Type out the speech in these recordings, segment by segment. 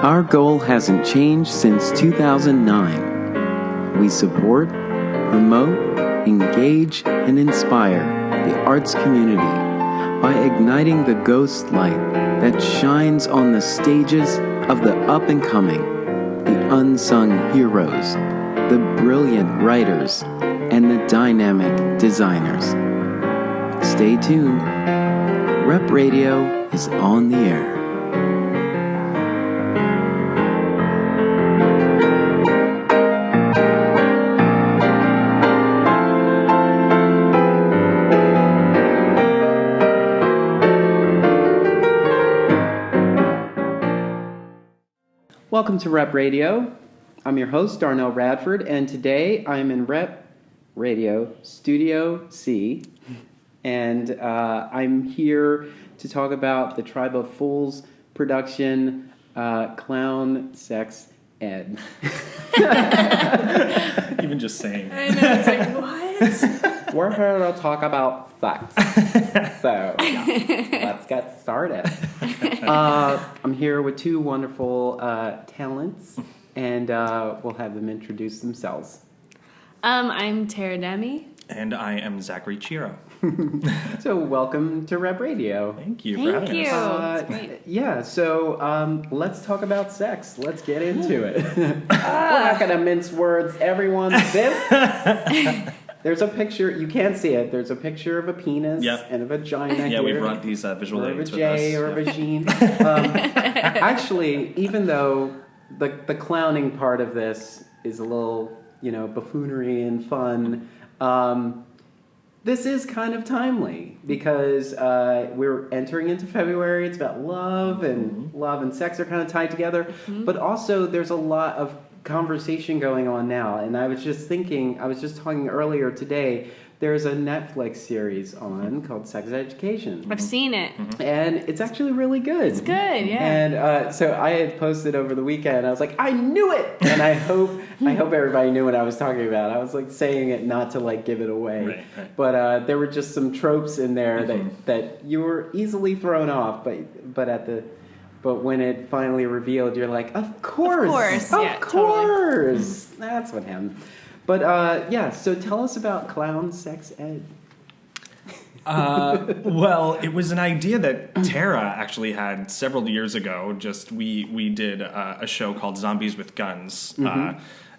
Our goal hasn't changed since 2009. We support, promote, engage, and inspire the arts community by igniting the ghost light that shines on the stages of the up-and-coming, the unsung heroes, the brilliant writers, and the dynamic designers. Stay tuned. Rep Radio is on the air. Welcome to Rep Radio. I'm your host, Darnell Radford, and today I'm in Rep Radio Studio C, and I'm here to talk about the Tribe of Fools production, Clown Sex Ed. Even just saying. I know, it's like, what? We're here to talk about sex. So, let's get started. I'm here with two wonderful talents, and we'll have them introduce themselves. I'm Tara Demmy. And I am Zachary Chiero. So, welcome to Rep Radio. Thank you for having us. It's great. Yeah, so let's talk about sex. Let's get into it. We're not going to mince words, everyone. There's a picture, you can't see it, there's a picture of a penis and a vagina Yeah, here. we brought these visual aids with us. Or a J or a vagine. Actually, even though the clowning part of this is a little, buffoonery and fun, this is kind of timely because we're entering into February. It's about love, and love and sex are kind of tied together. Mm-hmm. But also, there's a lot of conversation going on now. And I was just talking earlier today, there's a Netflix series on called Sex Education. I've seen it. And it's actually really good. It's good, yeah. And so I had posted over the weekend. I was like, I knew it! And I hope everybody knew what I was talking about. I was like saying it not to like give it away. Right. But there were just some tropes in there that you were easily thrown off. But when it finally revealed, you're like, of course. Totally. That's what happened. But so tell us about Clown Sex Ed. Well, it was an idea that Tara actually had several years ago. We did a show called Zombies with Guns.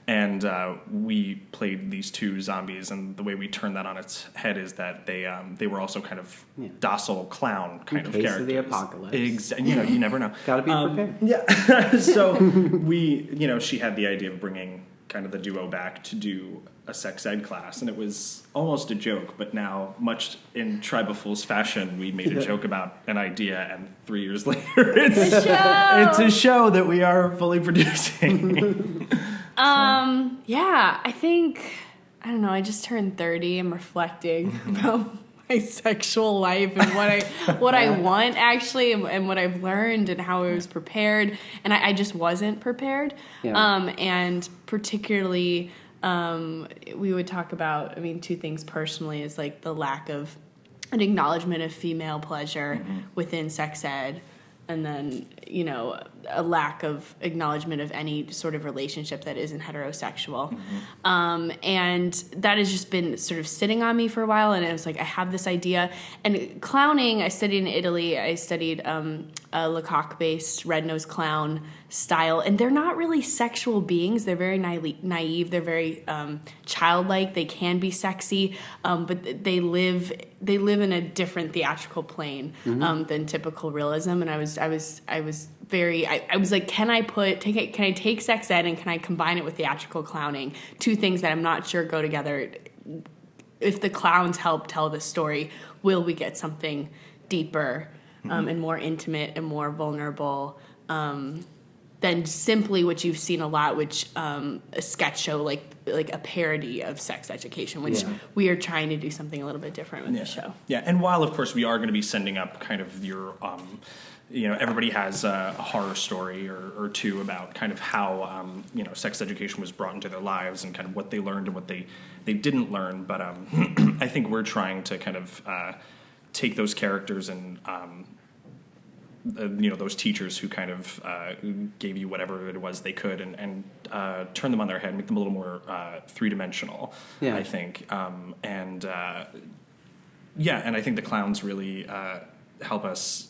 And we played these two zombies, and the way we turned that on its head is that they were also kind of docile clown kind of characters. In case of the apocalypse. You never know. Got to be prepared. Yeah. So she had the idea of bringing kind of the duo back to do a sex ed class, and it was almost a joke, but now, much in Tribe of Fools fashion, we made a joke about an idea, and 3 years later, it's a show that we are fully producing. I think, I don't know, I just turned 30. I'm reflecting about my sexual life and what I want, actually, and what I've learned and how I was prepared. And I just wasn't prepared. Yeah. And particularly, we would talk about, two things personally is like the lack of an acknowledgement of female pleasure within sex ed. And then, a lack of acknowledgement of any sort of relationship that isn't heterosexual. And that has just been sort of sitting on me for a while. And it was like, I have this idea. And clowning, I studied in Italy. I studied a Lecoq-based red-nosed clown style. And they're not really sexual beings. They're very naive. They're very childlike. They can be sexy. But they live in a different theatrical plane than typical realism. And I was like, can I take sex ed and can I combine it with theatrical clowning? Two things that I'm not sure go together. If the clowns help tell the story, will we get something deeper and more intimate and more vulnerable than simply what you've seen a lot, which a sketch show like a parody of sex education, which we are trying to do something a little bit different with the show. Yeah, and while of course we are going to be sending up kind of your everybody has a horror story or two about kind of how, sex education was brought into their lives and kind of what they learned and what they didn't learn. But I think we're trying to kind of take those characters and, those teachers who kind of gave you whatever it was they could and turn them on their head, make them a little more three-dimensional, I think. And I think the clowns really help us,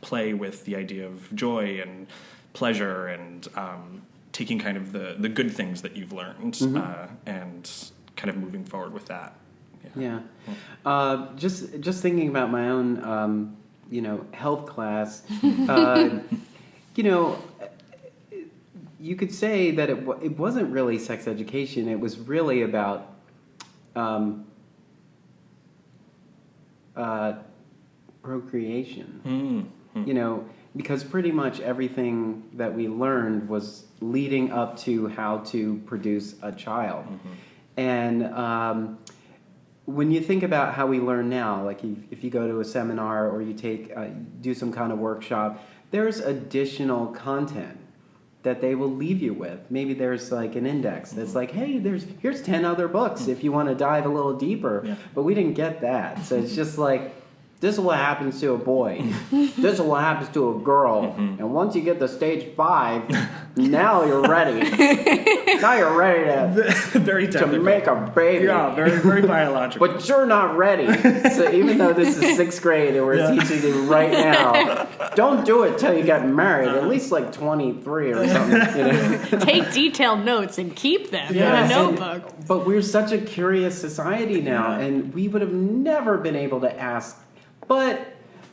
play with the idea of joy and pleasure and taking kind of the good things that you've learned and kind of moving forward with that. Just thinking about my own, health class, you could say that it wasn't really sex education. It was really about procreation. Because pretty much everything that we learned was leading up to how to produce a child. And when you think about how we learn now, like if you go to a seminar or you do some kind of workshop, there's additional content that they will leave you with. Maybe there's like an index that's like, hey, here's 10 other books if you want to dive a little deeper. But we didn't get that. So it's just like, this is what happens to a boy. This is what happens to a girl. And once you get to stage 5, now you're ready. Now you're ready to make a baby. Yeah, very, very biological. But you're not ready. So even though this is 6th grade and we're teaching you right now, don't do it till you get married. At least like 23 or something. Take detailed notes and keep them in a notebook. But we're such a curious society now, and we would have never been able to ask. But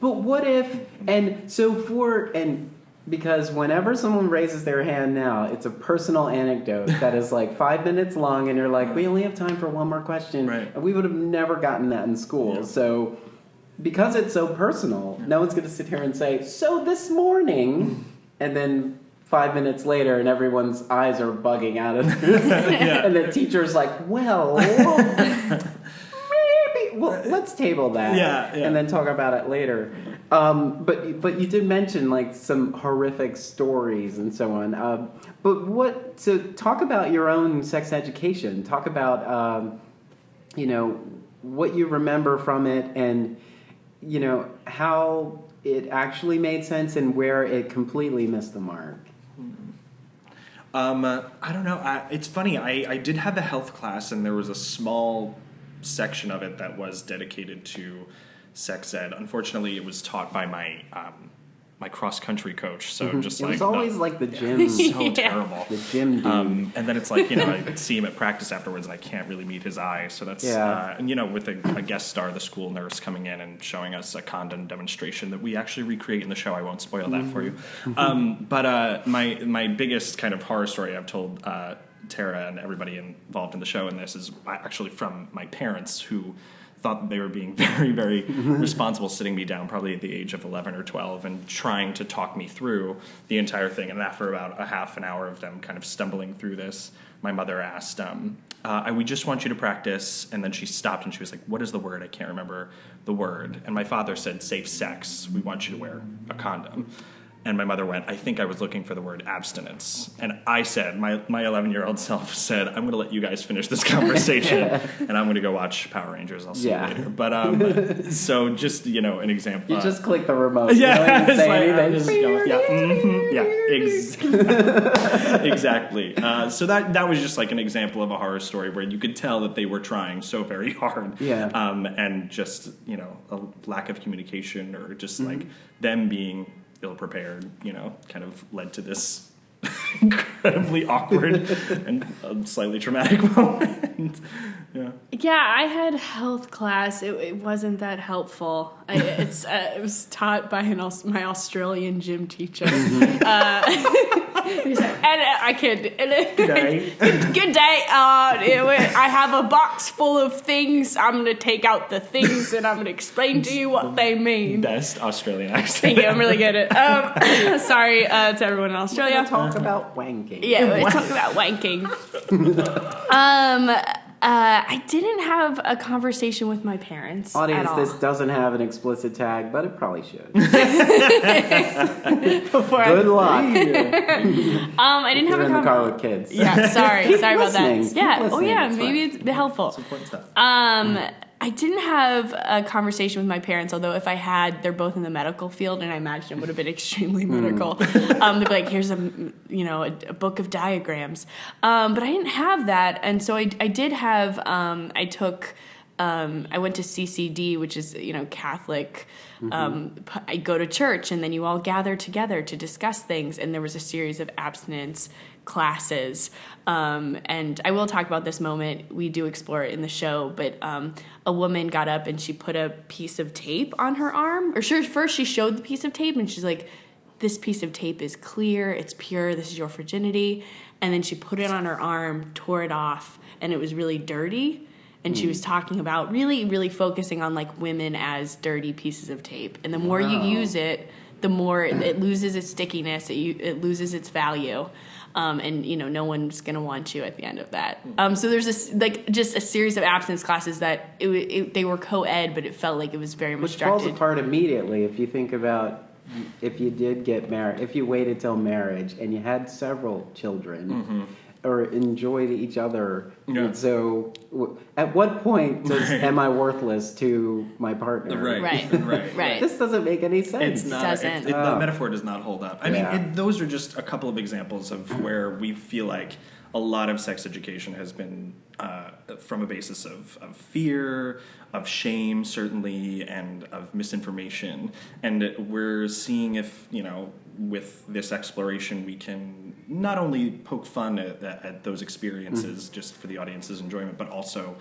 what if, because whenever someone raises their hand now, it's a personal anecdote that is like 5 minutes long, and you're like, we only have time for one more question. Right. And we would have never gotten that in school. So because it's so personal, no one's going to sit here and say, so this morning, and then 5 minutes later, and everyone's eyes are bugging out of and the teacher's like, well... Well, let's table that and then talk about it later. But you did mention like some horrific stories and so on. So talk about your own sex education. Talk about, what you remember from it and, how it actually made sense and where it completely missed the mark. I don't know. It's funny. I did have a health class and there was a small section of it that was dedicated to sex ed. Unfortunately, it was taught by my my cross country coach. So just it was always like the gym, so terrible. The gym dude. And then it's like I see him at practice afterwards, and I can't really meet his eye. So that's and with a guest star, the school nurse coming in and showing us a condom demonstration that we actually recreate in the show. I won't spoil that for you. But my biggest kind of horror story I've told Tara and everybody involved in the show in this is actually from my parents, who thought that they were being very, very responsible, sitting me down probably at the age of 11 or 12 and trying to talk me through the entire thing. And after about a half an hour of them kind of stumbling through this, my mother asked, we just want you to practice. And then she stopped and she was like, what is the word? I can't remember the word. And my father said, safe sex. We want you to wear a condom. And my mother went, I think I was looking for the word abstinence. And I said, my 11-year-old self said, I'm going to let you guys finish this conversation, and I'm going to go watch Power Rangers. I'll see you later. But so just, an example. You just click the remote. Yeah. You don't even say anything. Exactly. So that was just like an example of a horror story where you could tell that they were trying so very hard. Yeah. And just, a lack of communication or just like them being ill-prepared, kind of led to this incredibly awkward and slightly traumatic moment. Yeah, I had health class. It wasn't that helpful. It was taught by my Australian gym teacher. And I could. Good day. Good day. I have a box full of things. I'm going to take out the things and I'm going to explain to you what they mean. Best Australian accent. Thank you. I'm really good at it. Sorry to everyone in Australia. We're going to talk about wanking. Yeah, we're talking about wanking. I didn't have a conversation with my parents Audience, at all. this doesn't have an explicit tag, but it probably should. Before Good luck. I didn't have You're a in the car conversation. with kids. Yeah, sorry about listening. that. Keep Yeah. listening. Yeah. It's Maybe fine. it's helpful. It's important stuff. I didn't have a conversation with my parents, although if I had, they're both in the medical field, and I imagine it would have been extremely medical. They'd be like, here's a book of diagrams. But I didn't have that, and so I did have, I went to CCD, which is, Catholic. I go to church, and then you all gather together to discuss things, and there was a series of abstinence classes. And I will talk about this moment. We do explore it in the show, but a woman got up and she put a piece of tape on her arm. First she showed the piece of tape and she's like, this piece of tape is clear, it's pure, this is your virginity. And then she put it on her arm, tore it off, and it was really dirty. And she was talking about really, really focusing on like women as dirty pieces of tape. And the more you use it, the more it loses its stickiness, it loses its value. And no one's gonna want you at the end of that. So there's this just a series of abstinence classes that they were co-ed, but it felt like it was very much Which falls directed. apart immediately if you think about if you did get married, if you waited till marriage and you had several children or enjoyed each other. Yeah. So at what point am I worthless to my partner? Right. This doesn't make any sense. It's not. doesn't. The metaphor does not hold up. I Yeah. mean, those are just a couple of examples of where we feel like a lot of sex education has been from a basis of fear, of shame, certainly, and of misinformation. And we're seeing if, with this exploration, we can not only poke fun at those experiences just for the audience's enjoyment, but also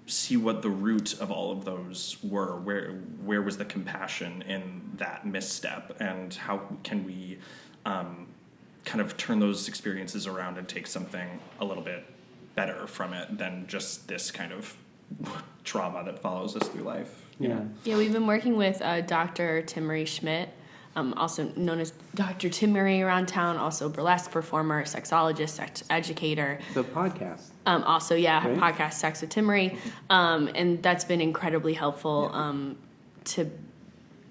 see what the root of all of those were. Where was the compassion in that misstep, and how can we kind of turn those experiences around and take something a little bit better from it than just this kind of trauma that follows us through life. Yeah. Yeah, we've been working with Dr. Tim Marie Schmidt, also known as Dr. Tim Marie around town, also burlesque performer, sexologist, sex educator. The podcast. Also, her Right. podcast, Sex with Tim Marie. And that's been incredibly helpful to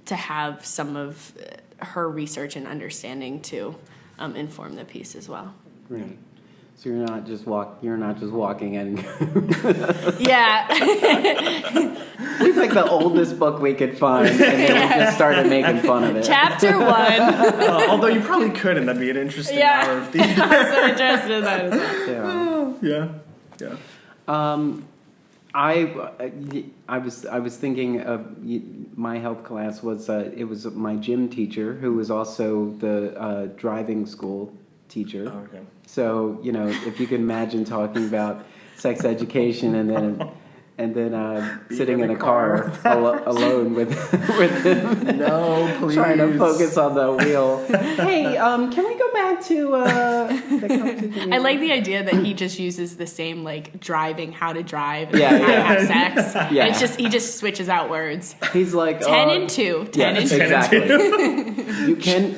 have some of her research and understanding to inform the piece as well. Great. So you're not just walking in. Yeah. We picked the oldest book we could find, and then we just started making fun of it. Chapter 1. Although you probably could, and that'd be an interesting hour of theater. I'm so interested in that as well. Yeah. I was thinking of my health class was it was my gym teacher who was also the driving school teacher. Oh, okay. So if you can imagine talking about sex education and then sitting in a car alone with him. No, please. Trying to focus on the wheel. Hey, can we go back to the conversation? I like the idea that he just uses the same driving, how to drive, and Yeah, how to yeah. have sex. Yeah. And he just switches out words. He's like 10 and 2. 10 Yeah, and 2. exactly.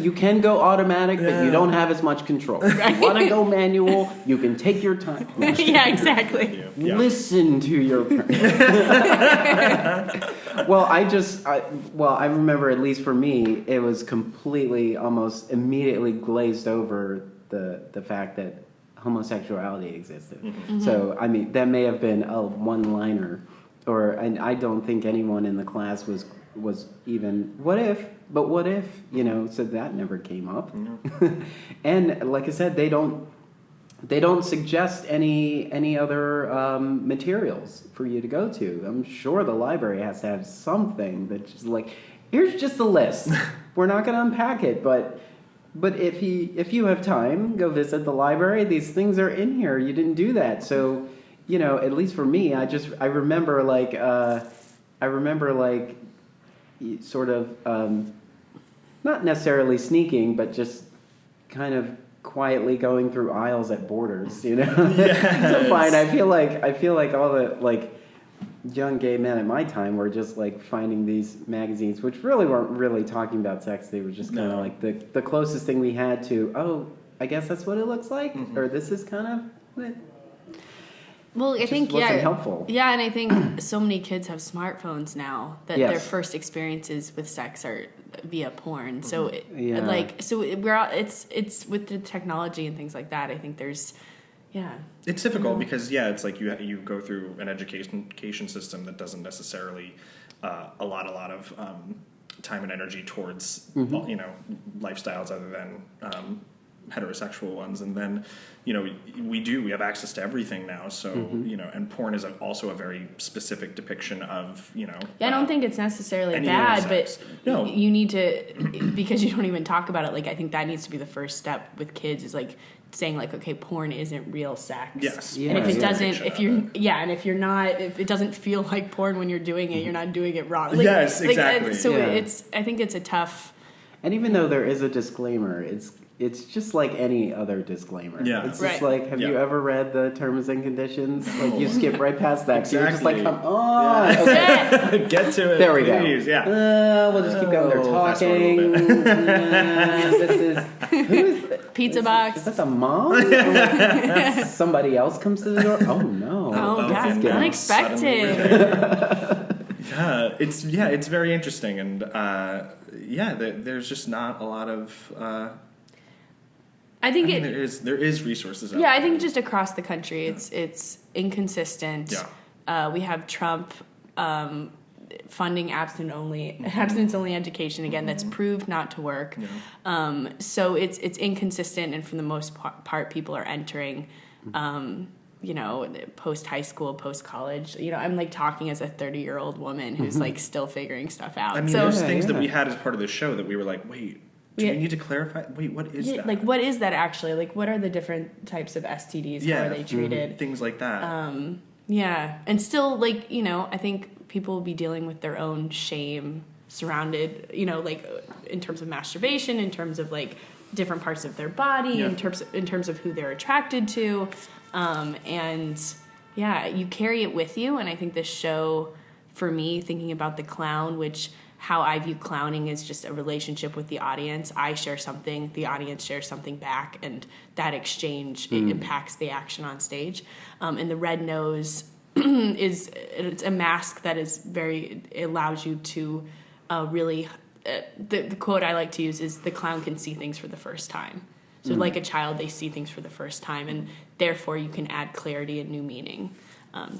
You can go automatic, but you don't have as much control. If you want to go manual, you can take your time. Yeah, exactly. Yeah. Listen to your parents. Well, I remember, at least for me, it was completely, almost immediately glazed over the fact that homosexuality existed. Mm-hmm. So, I mean, that may have been a one-liner, and I don't think anyone in the class was even, what if, so that never came up. Mm-hmm. And like I said, they don't suggest any other materials for you to go to. I'm sure the library has to have something that's just like, here's just a list. We're not going to unpack it, but if you have time, go visit the library. These things are in here. You didn't do that, so at least for me, I remember sort of not necessarily sneaking, but just kind of quietly going through aisles at Borders, Yes. to find. I feel like all the young gay men at my time were just finding these magazines, which really weren't really talking about sex. They were just kind of the closest thing we had to. Oh, I guess that's what it looks like, or this is kind of. Well, I think wasn't helpful. Yeah, and I think so many kids have smartphones now that Yes. their first experiences with sex are via porn. So Yeah. we're all, it's with the technology and things like that. I think there's It's difficult because it's like you go through an education system that doesn't necessarily a lot of time and energy towards lifestyles other than heterosexual ones, and then we have access to everything now, so and porn is also a very specific depiction of I don't think it's necessarily any bad, other but sex. No. you need to, because you don't even talk about it. Like, I think that needs to be the first step with kids, is like saying like, okay, porn isn't real sex. Yes. And if it doesn't, if it doesn't feel like porn when you're doing it, you're not doing it wrong. Like, Yes, exactly. I think it's a tough. And even though there is a disclaimer, it's just like any other disclaimer. Yeah. It's just Right. like, have you ever read the terms and conditions? Like, you skip right past that. So you're just like, Exactly. come on. Okay. Get to it. There we please. go. Yeah. We'll just keep going. They're Fast forward a talking. little bit. Who is that? Pizza Is box. that the mom? Or like, somebody else comes to the door? Oh, no. Oh, both God. in now. Unexpected. It's very interesting, and there's just not a lot of. I think there is resources out Yeah, I there. think just across the country, it's inconsistent. Yeah. We have Trump funding abstinence only education again. That's proved not to work. Yeah. So it's inconsistent, and for the most part, people are entering. Post high school, post college. I'm like talking as a 30-year-old woman who's like still figuring stuff out. I mean, so there's things that we had as part of the show that we were like, wait, do we need to clarify? Wait, what is that? like, what is that actually? Like, what are the different types of STDs? How are they treated? Things like that. And still, like, I think people will be dealing with their own shame surrounded, like in terms of masturbation, in terms of like different parts of their body, in terms of who they're attracted to. You carry it with you. And I think this show, for me, thinking about the clown, how I view clowning is just a relationship with the audience. I share something, the audience shares something back, and that exchange it impacts the action on stage. And the red nose it's a mask that it allows you to really. The quote I like to use is, "The clown can see things for the first time." So like a child, they see things for the first time, and therefore you can add clarity and new meaning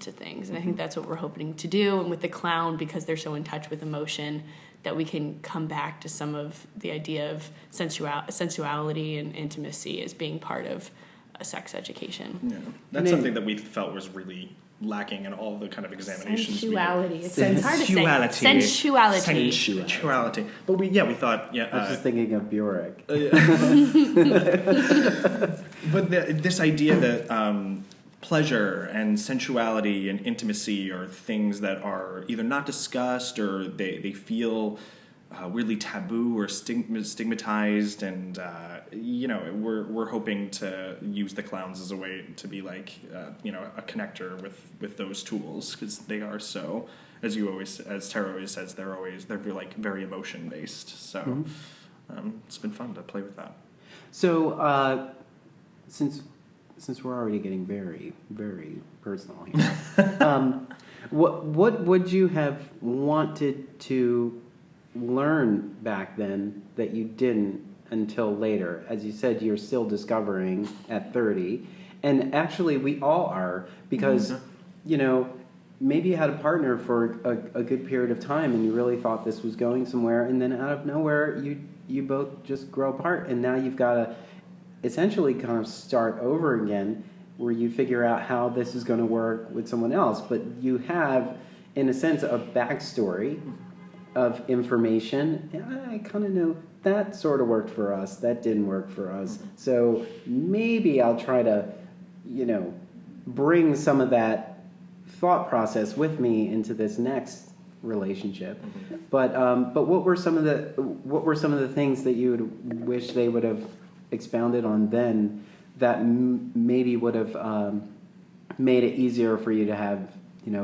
to things. And I think that's what we're hoping to do. And with the clown, because they're so in touch with emotion, that we can come back to some of the idea of sensuality and intimacy as being part of a sex education. Yeah. That's something that we felt was really lacking in all the kind of examinations. Sensuality. It's hard to say. Sensuality. But we thought, I was just thinking of Burek. But this idea that pleasure and sensuality and intimacy are things that are either not discussed or they feel weirdly taboo or stigmatized, and we're hoping to use the clowns as a way to be like a connector with those tools, because they are so, as Tara always says, they're like very emotion based. So it's been fun to play with that. So since we're already getting very, very personal here, what would you have wanted to learn back then that you didn't until later? As you said, you're still discovering at 30, and actually we all are, because maybe you had a partner for a good period of time and you really thought this was going somewhere, and then out of nowhere you both just grow apart, and now you've got to essentially kind of start over again, where you figure out how this is going to work with someone else. But you have, in a sense, a backstory of information. I kind of know that sort of worked for us, that didn't work for us. So maybe I'll try to, bring some of that thought process with me into this next relationship. But what were some of the things that you would wish they would have expounded on then that maybe would have made it easier for you to have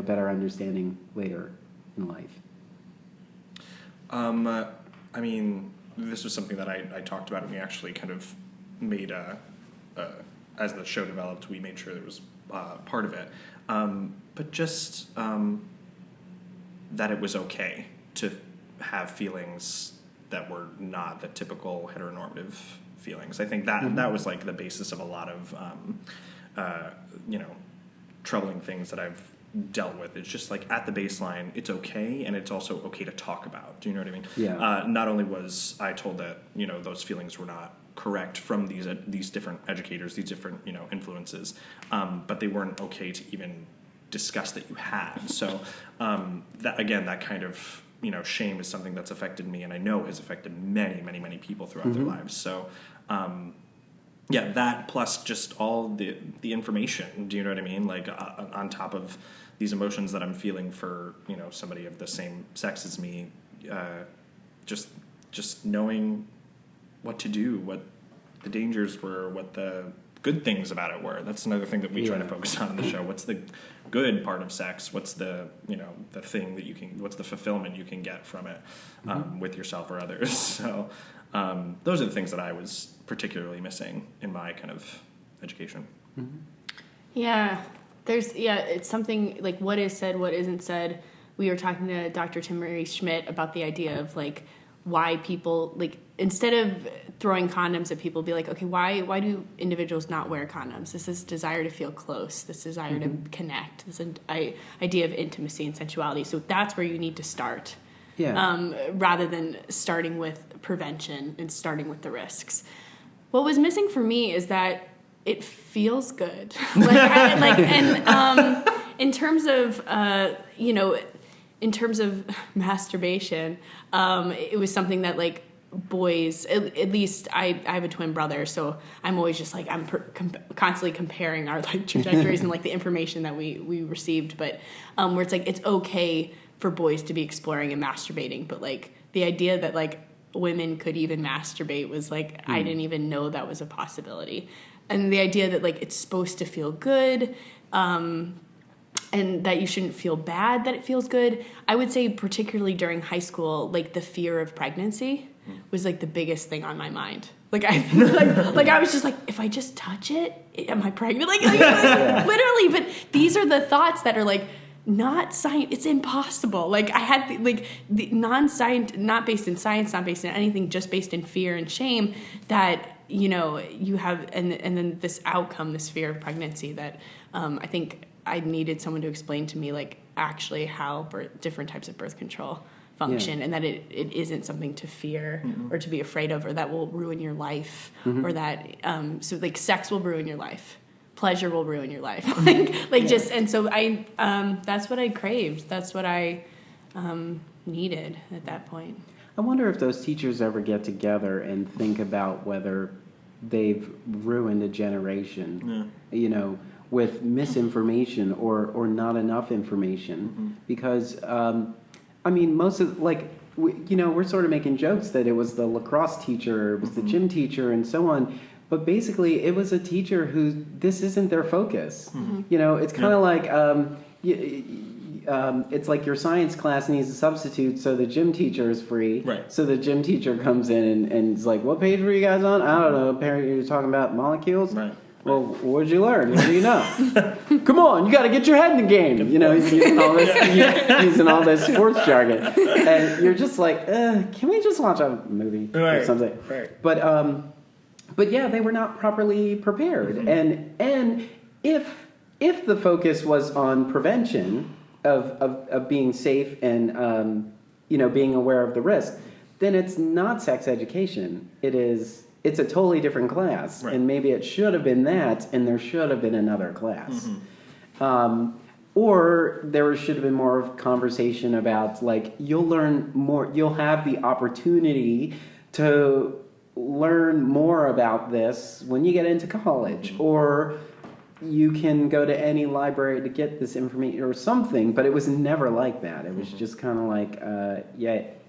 better understanding later in life? I mean, this was something that I talked about, and we actually kind of made as the show developed, we made sure there was part of it. but just that it was okay to have feelings that were not the typical heteronormative feelings. I think that was like the basis of a lot of troubling things that I've dealt with. It's just like at the baseline, it's okay, and it's also okay to talk about. Do you know what I mean? Yeah. Not only was I told that those feelings were not correct from these different educators, these different influences, but they weren't okay to even discuss that you had. So that kind of shame is something that's affected me, and I know has affected many, many, many people throughout their lives. So that plus just all the information. Do you know what I mean? Like on top of these emotions that I'm feeling for somebody of the same sex as me, just knowing what to do, what the dangers were, what the good things about it were. That's another thing that we try to focus on in the show. What's the good part of sex? What's the the thing that you can? What's the fulfillment you can get from it with yourself or others? So those are the things that I was particularly missing in my kind of education. Yeah, it's something like what is said, what isn't said. We were talking to Dr. Timmery Schmidt about the idea of like why people, like, instead of throwing condoms at people, be like, okay, why do individuals not wear condoms? This is desire to feel close, this desire to connect, this idea of intimacy and sensuality. So that's where you need to start, rather than starting with prevention and starting with the risks. What was missing for me is that it feels good. In terms of, in terms of masturbation, it was something that like boys, at least I have a twin brother, so I'm always just like, I'm constantly comparing our like trajectories and like the information that we received, but where it's like, it's okay for boys to be exploring and masturbating, but like the idea that like women could even masturbate was like, I didn't even know that was a possibility. And the idea that like it's supposed to feel good, and that you shouldn't feel bad that it feels good. I would say particularly during high school, like the fear of pregnancy was like the biggest thing on my mind. Like I like I was just like, if I just touch it, am I pregnant? Like literally. But these are the thoughts that are like not science. It's impossible. Like I had the non-science, not based in science, not based in anything, just based in fear and shame that you have, and then this outcome, this fear of pregnancy that I think I needed someone to explain to me, like, actually how different types of birth control function, and that it isn't something to fear or to be afraid of, or that will ruin your life, or that so like sex will ruin your life, pleasure will ruin your life, just. And so I that's what I craved. That's what I needed at that point. I wonder if those teachers ever get together and think about whether they've ruined a generation. With misinformation or not enough information, because most of we're sort of making jokes that it was the lacrosse teacher, it was the gym teacher, and so on, but basically it was a teacher who this isn't their focus. It's kind of like it's like your science class needs a substitute, so the gym teacher is free. Right. So the gym teacher comes in and is like, "What page were you guys on?" "I don't know. Apparently you're talking about molecules." Right. "Well, what did you learn? What do you know?" "Come on, you got to get your head in the game." He's using all this sports jargon, and you're just like, "Can we just watch a movie or something?" Right. But yeah, they were not properly prepared, and if the focus was on prevention of being safe and being aware of the risk, then it's not sex education. It's a totally different class, and maybe it should have been that, and there should have been another class. Or there should have been more of conversation about, like, you'll learn more, you'll have the opportunity to learn more about this when you get into college, or you can go to any library to get this information or something, but it was never like that. It was just kind of like,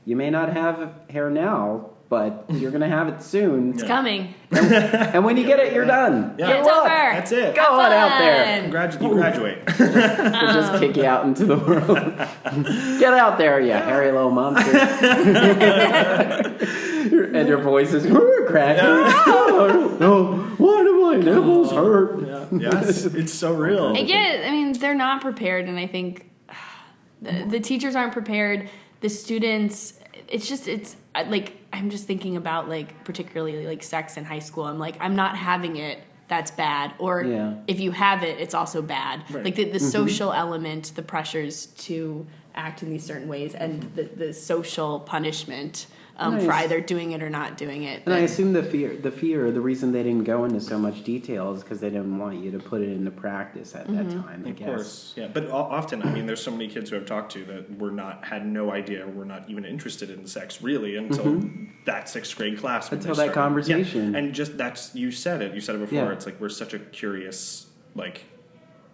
you may not have hair now, but you're going to have it soon. It's coming. And when you get it, you're done. Yeah. It's over. That's it. Go on out there. You graduate. We'll just kick you out into the world. Get out there, you hairy little monster. And your voice is cracking. No, why do I My nipples hurt. Yeah. Yes, it's so real. I mean, they're not prepared, and I think the teachers aren't prepared. The students, it's like, I'm just thinking about, like, particularly, like, sex in high school. I'm like, I'm not having it. That's bad. Or if you have it, it's also bad. Right. Like the social element, the pressures to act in these certain ways, and the social punishment for either doing it or not doing it. And I assume the fear, the reason they didn't go into so much detail is because they didn't want you to put it into practice at that time, I guess. Of course, yeah. But often, I mean, there's so many kids who I've talked to that had no idea, were not even interested in sex really until that 6th grade class. Until that conversation. Yeah. And just you said it before. Yeah. It's like we're such a curious, like,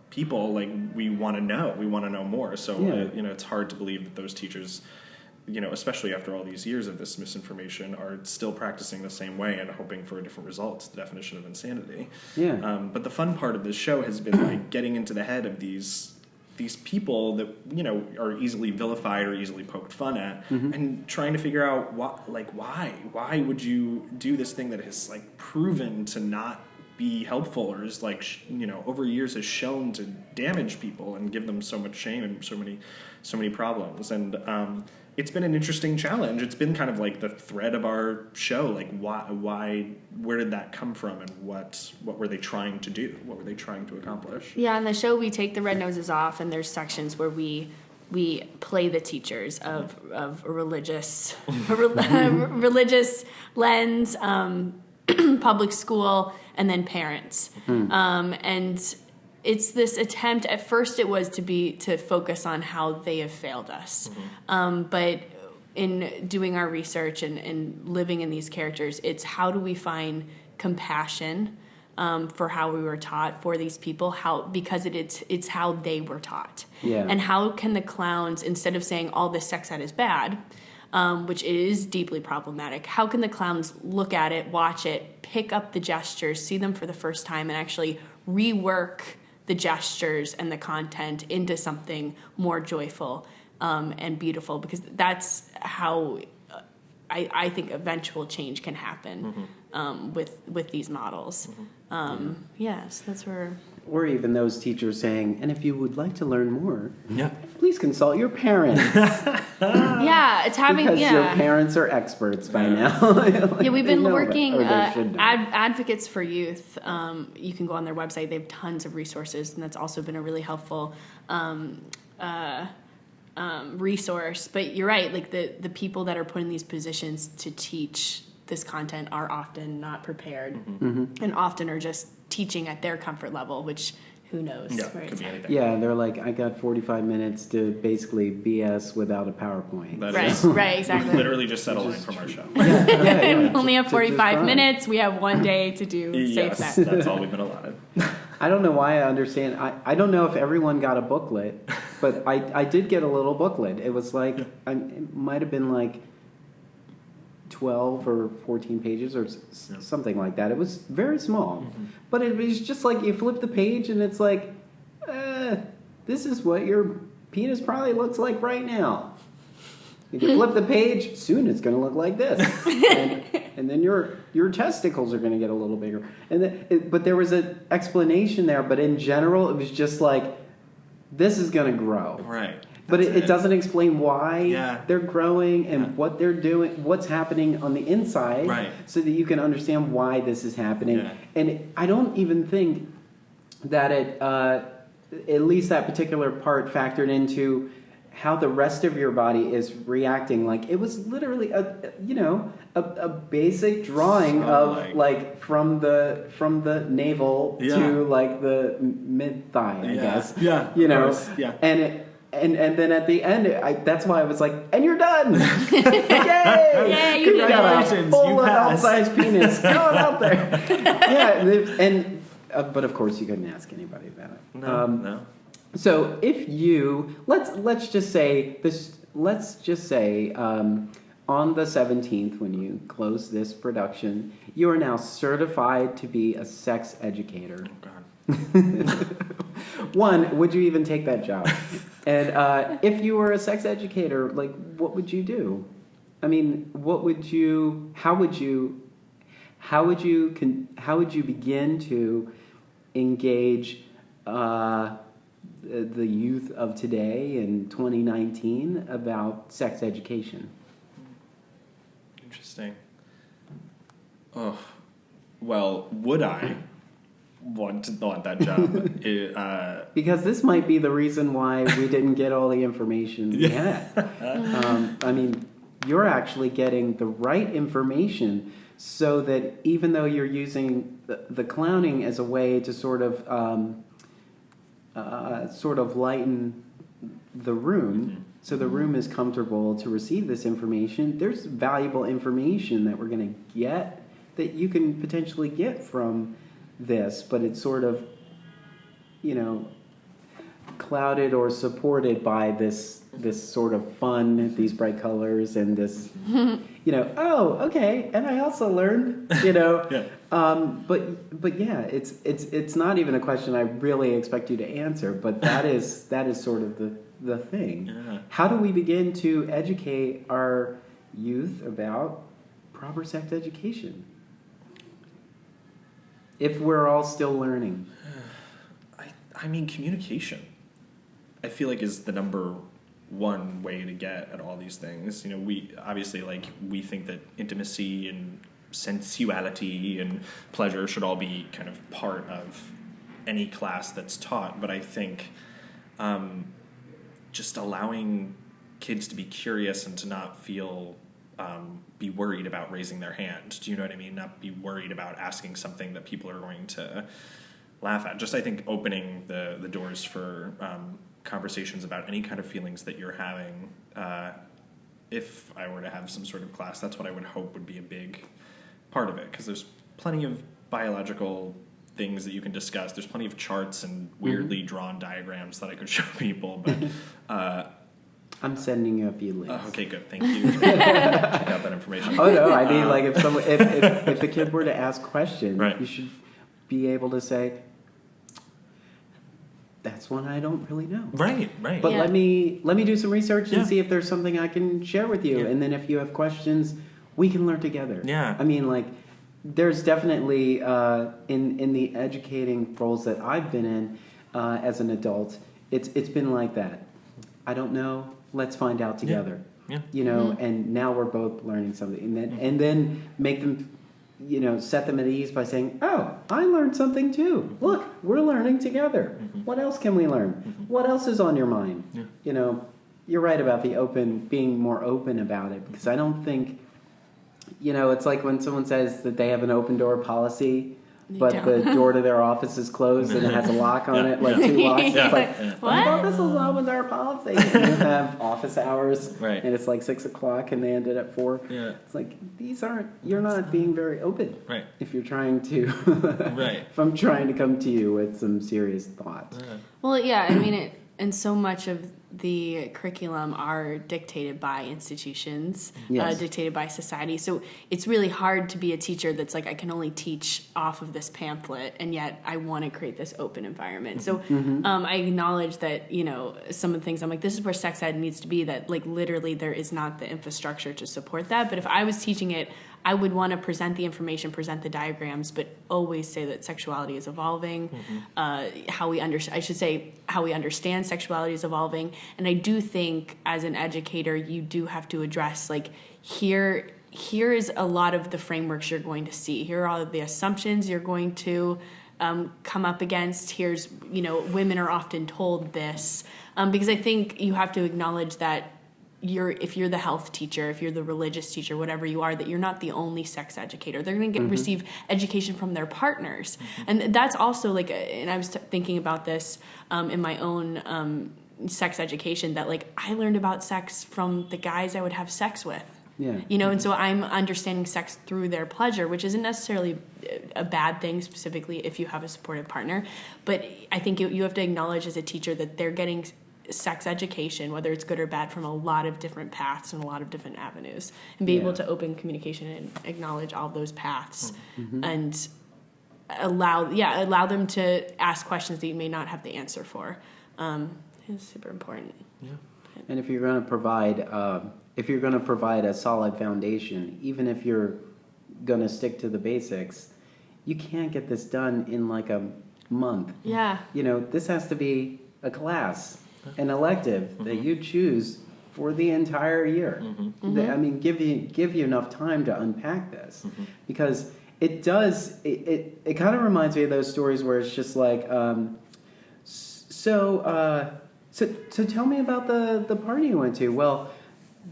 people, like, we want to know more. So, it's hard to believe that those teachers, especially after all these years of this misinformation, are still practicing the same way and hoping for a different result. It's the definition of insanity. Yeah. But the fun part of this show has been, like, getting into the head of these people that, are easily vilified or easily poked fun at, and trying to figure out why would you do this thing that has, like, proven to not be helpful, or is, like, over years has shown to damage people and give them so much shame and so many problems. And it's been an interesting challenge. It's been kind of like the thread of our show. Like, where did that come from, and what were they trying to do? What were they trying to accomplish? Yeah, in the show we take the red noses off, and there's sections where we play the teachers of a religious religious lens, public school, and then parents. And it's this attempt. At first, it was to focus on how they have failed us, but in doing our research and living in these characters, it's how do we find compassion for how we were taught for these people, because it's how they were taught, and how can the clowns, instead of saying all this sex ed is bad, which is deeply problematic, how can the clowns look at it, watch it, pick up the gestures, see them for the first time, and actually rework the gestures and the content into something more joyful and beautiful, because that's how I think eventual change can happen with these models. Yes, that's where... Or even those teachers saying, and if you would like to learn more, Yeah. please consult your parents. Yeah, it's having... Because your parents are experts by now. Yeah, we've been working should know. Advocates for Youth. You can go on their website. They have tons of resources, and that's also been a really helpful resource. But you're right, like the people that are put in these positions to teach this content are often not prepared, and often are just teaching at their comfort level, which who knows? Yeah, right? could be anything. Yeah, they're like, I got 45 minutes to basically BS without a PowerPoint. Right, exactly. We literally just set a line from our show. We only have 45 minutes. We have one day to do safe sex. That's all we've been allotted. I don't know why I understand. I don't know if everyone got a booklet, but I did get a little booklet. It was like, it might have been like 12 or 14 pages or something like that. It was very small. But it was just like you flip the page and it's like, this is what your penis probably looks like right now. If you flip the page, soon it's going to look like this. And then your testicles are going to get a little bigger. And then, but there was an explanation there, but in general, it was just like, this is going to grow. Right. But it doesn't explain why they're growing and what they're doing, what's happening on the inside, so that you can understand why this is happening. Yeah. And I don't even think that at least that particular part factored into how the rest of your body is reacting. Like, it was literally a basic drawing of like from the navel to like the mid thigh, I guess. Yeah. And then at the end, that's why I was like, and you're done! Yay! Yeah, you did. Got a full adult-sized penis going out there. But of course you couldn't ask anybody about it. No. So if you let's just say on the 17th, when you close this production, you are now certified to be a sex educator. Oh God. One, would you even take that job? And if you were a sex educator, like, what would you do? I mean, how would you how would you begin to engage the youth of today in 2019 about sex education? Interesting. Oh, well, would I want that job? Because this might be the reason why we didn't get all the information we had. I mean, you're actually getting the right information, so that even though you're using the clowning as a way to sort of lighten the room, so the room is comfortable to receive this information, there's valuable information that we're going to get that you can potentially get from this, but it's sort of, clouded or supported by this sort of fun, these bright colors, and this, oh, okay, and I also learned, Yeah. But yeah, it's not even a question I really expect you to answer, but that is sort of the thing. Yeah. How do we begin to educate our youth about proper sex education if we're all still learning? I mean, communication, I feel like, is the number one way to get at all these things. We obviously, we think that intimacy and sensuality and pleasure should all be kind of part of any class that's taught, but I think just allowing kids to be curious and to not feel be worried about raising their hand. Do you know what I mean? Not be worried about asking something that people are going to laugh at. Just, I think, opening the doors for conversations about any kind of feelings that you're having. If I were to have some sort of class, that's what I would hope would be a big part of it, because there's plenty of biological things that you can discuss. There's plenty of charts and weirdly drawn diagrams that I could show people, but I'm sending you a few links. okay, good, thank you. Check out that information. Oh no, I mean, if the kid were to ask questions, Right. you should be able to say, that's one I don't really know. Right. But Yeah. let me do some research and Yeah. see if there's something I can share with you. Yeah. And then if you have questions, we can learn together. Yeah. I mean, there's definitely in the educating roles that I've been in as an adult, it's been like that. I don't know. Let's find out together. Yeah. And now we're both learning something, and then make them, set them at ease by saying, "Oh, I learned something too. Look, we're learning together. What else can we learn? What else is on your mind?" Yeah. You're right about being more open about it, because I don't think, it's like when someone says that they have an open door policy, but the door to their office is closed and it has a lock on it, like 2 locks. Yeah. It's like, What? I thought this was an open door policy. And you have office hours, Right. and it's like 6 o'clock, and they ended at 4. Yeah. It's like, you're not being very open. Right. If you're trying to, Right. if I'm trying to come to you with some serious thoughts. Well, yeah, I mean, and so much of the curriculum are dictated by institutions, Yes. dictated by society. So it's really hard to be a teacher that's like, I can only teach off of this pamphlet, and yet I want to create this open environment. So I acknowledge that, some of the things I'm like, this is where sex ed needs to be, that literally there is not the infrastructure to support that. But if I was teaching it, I would want to present the information, present the diagrams, but always say that sexuality is evolving. How we understand sexuality is evolving. And I do think as an educator, you do have to address, here is a lot of the frameworks you're going to see. Here are all of the assumptions you're going to come up against. Here's, women are often told this. Because I think you have to acknowledge that if you're the health teacher, if you're the religious teacher, whatever you are, that you're not the only sex educator. They're going to receive education from their partners. And that's also and I was thinking about this in my own sex education, that I learned about sex from the guys I would have sex with. Yeah. And so I'm understanding sex through their pleasure, which isn't necessarily a bad thing, specifically if you have a supportive partner. But I think you have to acknowledge as a teacher that they're getting sex education, whether it's good or bad, from a lot of different paths and a lot of different avenues, and be able to open communication and acknowledge all those paths, and allow them to ask questions that you may not have the answer for. It's super important. Yeah. And if you're going to provide a solid foundation, even if you're going to stick to the basics, you can't get this done in like a month. Yeah. You know, this has to be a class, an elective that you choose for the entire year. I mean, give you enough time to unpack this, because it does. It kind of reminds me of those stories where it's just like, so tell me about the party you went to. Well,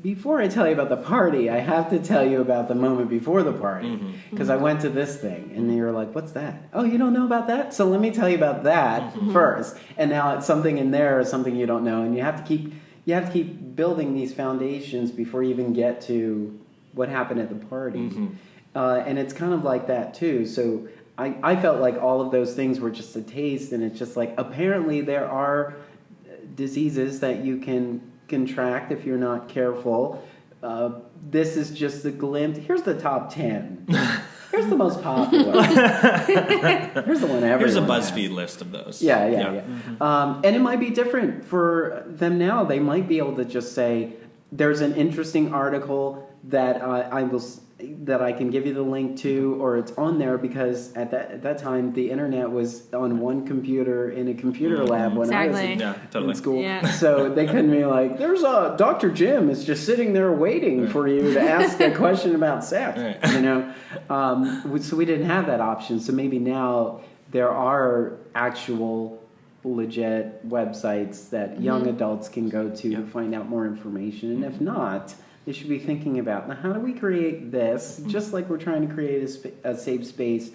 before I tell you about the party, I have to tell you about the moment before the party, because I went to this thing, and you're like, what's that? Oh, you don't know about that? So let me tell you about that first. And now it's something in there or something you don't know, and you have to keep building these foundations before you even get to what happened at the party. And it's kind of like that too. So I felt like all of those things were just a taste, and it's just like, apparently there are diseases that you can contract if you're not careful. This is just a glimpse. Here's the top 10. Here's the most popular. Here's the one everyone Here's a has. BuzzFeed list of those. Yeah. And it might be different for them now. They might be able to just say, there's an interesting article that that I can give you the link to, or it's on there, because at that time the internet was on one computer in a computer lab when I was in school. Yeah. So they couldn't be like, there's Dr. Jim is just sitting there waiting for you to ask a question about sex. Right. You know, so we didn't have that option. So maybe now there are actual legit websites that young adults can go to find out more information, and if not, they should be thinking about, now, how do we create this, just like we're trying to create a safe space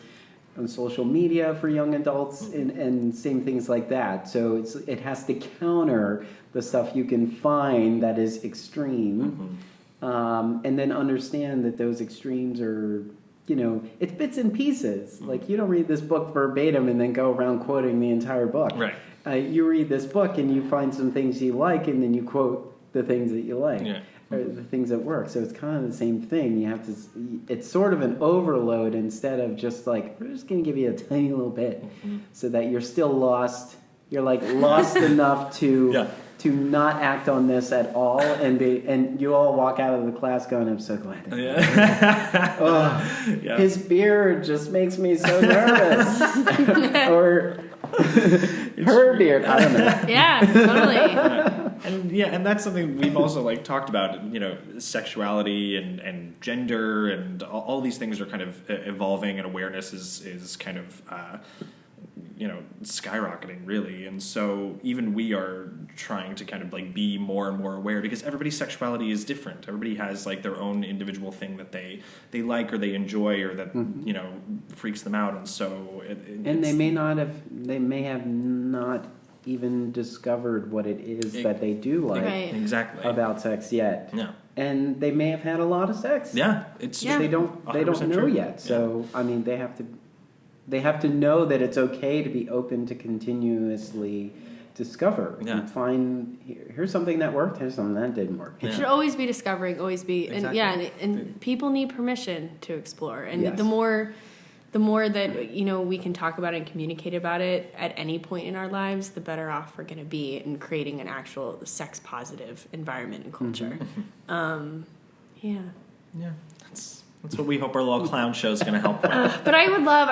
on social media for young adults, and same things like that. So it has to counter the stuff you can find that is extreme, and then understand that those extremes are, you know, it's bits and pieces. Like, you don't read this book verbatim and then go around quoting the entire book. Right. You read this book and you find some things you like, and then you quote the things that you like. Yeah. Or the things that work. So it's kind of the same thing. You have to. It's sort of an overload instead of just like, we're just going to give you a tiny little bit, so that you're still lost. You're like lost enough to not act on this at all, and you all walk out of the class going, I'm so glad. His beard just makes me so nervous. Or her beard. I don't know. Yeah, totally. And that's something we've also like talked about. You know, sexuality and gender and all these things are kind of evolving, and awareness is kind of skyrocketing, really. And so even we are trying to kind of like be more and more aware, because everybody's sexuality is different. Everybody has like their own individual thing that they like or they enjoy, or that freaks them out. And so they may have not even discovered what it is that they do like about sex yet. Yeah. And they may have had a lot of sex. Yeah, it's they don't know true. yet. So I mean, they have to know that it's okay to be open to continuously discover and find, here's something that worked, here's something that didn't work. It should always be discovering, always be, exactly. and people need permission to explore, and the more that we can talk about it and communicate about it at any point in our lives, the better off we're going to be in creating an actual sex positive environment and culture. That's what we hope our little clown show is going to help with. But I would love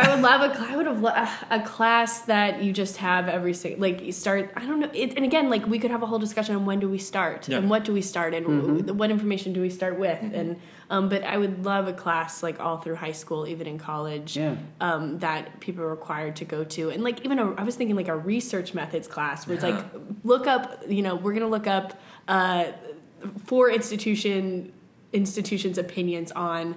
a class that you just have every you start. I don't know. And again, like, we could have a whole discussion on when do we start and what do we start and what information do we start with, and but I would love a class like all through high school, even in college, that people are required to go to, and like even I was thinking like a research methods class where it's like look up. We're gonna look up 4 institutions' opinions on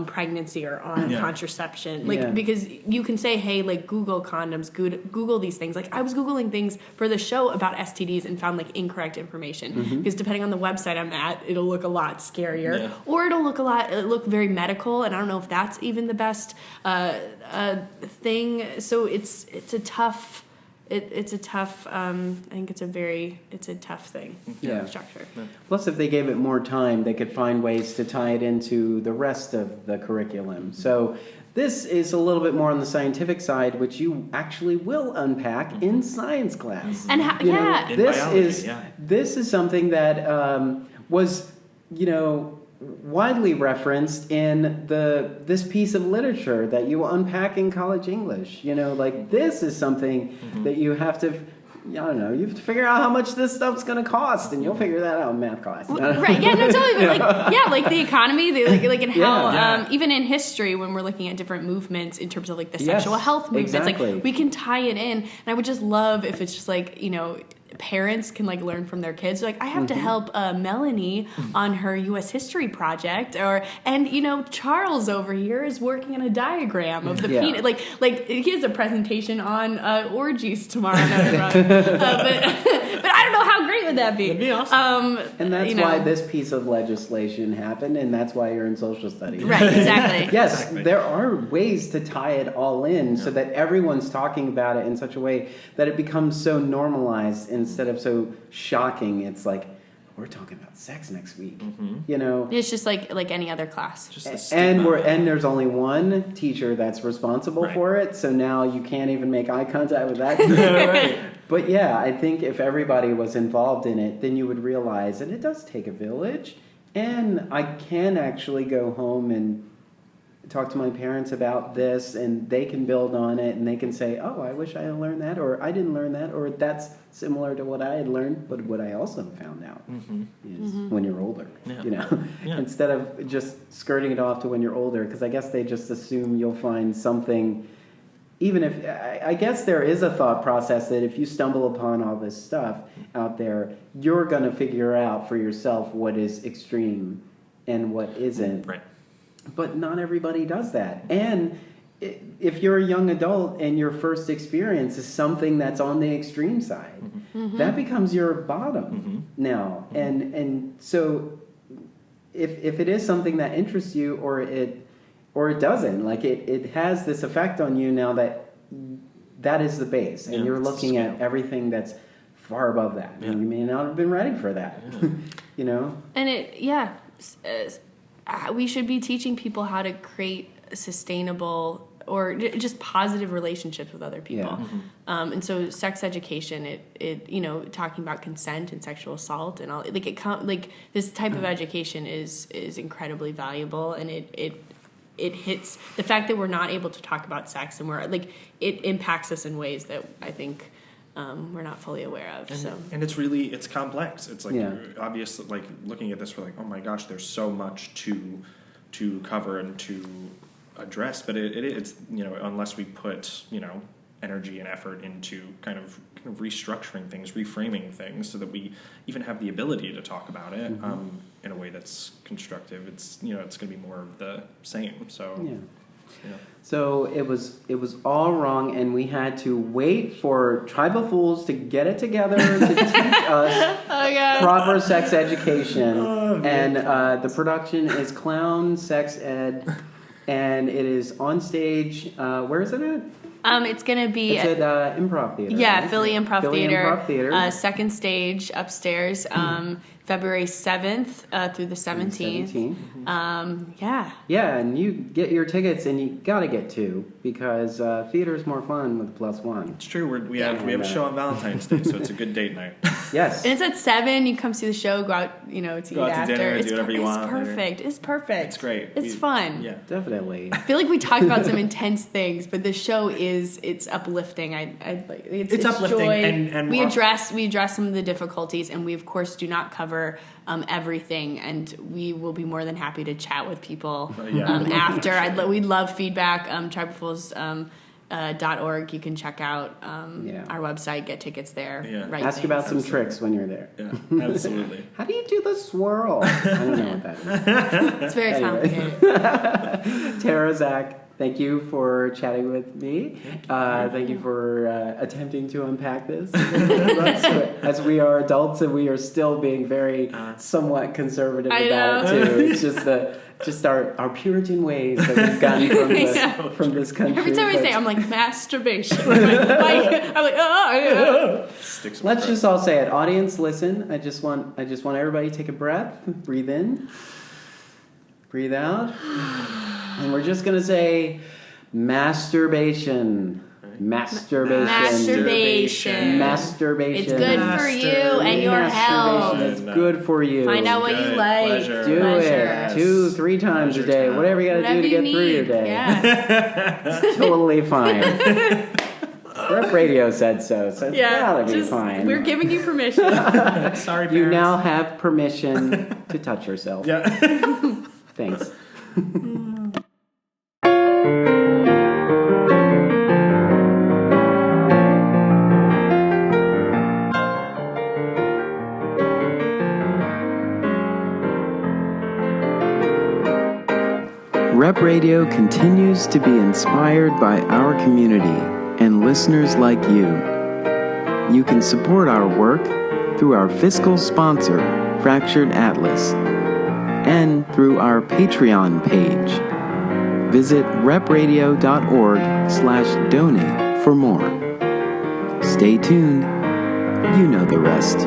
pregnancy or on contraception, because you can say, hey, like, Google condoms, Google these things. Like, I was Googling things for the show about STDs and found like incorrect information, because depending on the website I'm at, it'll look a lot scarier or it'll look very medical, and I don't know if that's even the best thing. So it's a tough. It's a tough. I think it's a tough thing. Structure. Plus, if they gave it more time, they could find ways to tie it into the rest of the curriculum. So this is a little bit more on the scientific side, which you actually will unpack in science class. And this is something that was widely referenced in this piece of literature that you unpack in college English. Like this is something that you have to. I don't know. You have to figure out how much this stuff's going to cost, and you'll figure that out in math class. Right? Yeah, no, totally. But like the economy, and how even in history, when we're looking at different movements in terms of like the sexual health movements, exactly. like we can tie it in. And I would just love if it's just like parents can like learn from their kids. Like I have to help Melanie on her U.S. history project, and Charles over here is working on a diagram of the penis. Like he has a presentation on orgies tomorrow. But I don't know how great would that be. That'd be awesome. And that's why this piece of legislation happened, and that's why you're in social studies. Right, exactly. Yes, exactly. There are ways to tie it all in so that everyone's talking about it in such a way that it becomes so normalized instead of so shocking. It's like, we're talking about sex next week. It's just like any other class. And there's only one teacher that's responsible for it, so now you can't even make eye contact with that teacher. Right. But yeah, I think if everybody was involved in it, then you would realize that it does take a village, and I can actually go home and talk to my parents about this, and they can build on it, and they can say, oh, I wish I had learned that, or I didn't learn that, or that's similar to what I had learned. But what I also found out is when you're older, instead of just skirting it off to when you're older, because I guess they just assume you'll find something. Even if, I guess there is a thought process that if you stumble upon all this stuff out there, you're going to figure out for yourself what is extreme and what isn't. Right. But not everybody does that. And if you're a young adult and your first experience is something that's on the extreme side, that becomes your bottom now. And so if it is something that interests you or it doesn't, like it has this effect on you now that is the base. And you're looking at everything that's far above that. And you may not have been ready for that, And we should be teaching people how to create sustainable or just positive relationships with other people. And so sex education, it talking about consent and sexual assault and all, this type of education is incredibly valuable, and it hits the fact that we're not able to talk about sex, and it impacts us in ways that I think we're not fully aware of. And it's complex. It's like obvious. Like looking at this, we're like, oh my gosh, there's so much to cover and to address. But it's unless we put energy and effort into kind of restructuring things, reframing things, so that we even have the ability to talk about it in a way that's constructive. It's it's going to be more of the same. So. Yeah. So it was all wrong, and we had to wait for Tribal Fools to get it together to teach us proper sex education. And the production is Clown Sex Ed, and it is on stage. Where is it at? It's going to be... It's at Improv Theater. Yeah, right? Philly Improv Improv Theater. Second stage upstairs, February 7th through the 17th. Yeah, and you get your tickets, and you got to get two, because theater is more fun with +1. It's true. We have a show on Valentine's Day, so it's a good date night. Yes. And it's at 7. You come see the show, go out, to eat after. Dinner, do whatever you want. It's perfect. It's great. It's fun. Yeah, definitely. I feel like we talked about some intense things, but the show it's uplifting. It's uplifting, joy. and we address some of the difficulties, and we of course do not cover everything, and we will be more than happy to chat with people after. We'd love feedback. TribalFools.org. You can check out our website, get tickets there. Yeah. Ask about some tricks when you're there. Yeah, absolutely. How do you do the swirl? I don't know what that is. It's very complicated. Tara, Zach, thank you for chatting with me. Thank you for attempting to unpack this. As we are adults, and we are still being very somewhat conservative about it too. It's just our Puritan ways that we've gotten from this country. Every time I say, I'm like, masturbation. I'm like, oh. Let's just all say it. Audience, listen. I just want everybody to take a breath. Breathe in. Breathe out. And we're just going to say masturbation. Masturbation. It's good for you and your Masturbation. health. It's good for you. Find out what you Good. like. Pleasure. Do Pleasure. it 2-3 times a day. time. Whatever you gotta do to get through your day. Yeah. Totally fine. Rep Radio said so it's gotta be just, fine. we're giving you permission. Sorry, You parents. now have permission to touch yourself. Yeah. Thanks. Rep Radio continues to be inspired by our community and listeners like you. You can support our work through our fiscal sponsor, Fractured Atlas, and through our Patreon page. Visit repradio.org/donate for more. Stay tuned. You know the rest.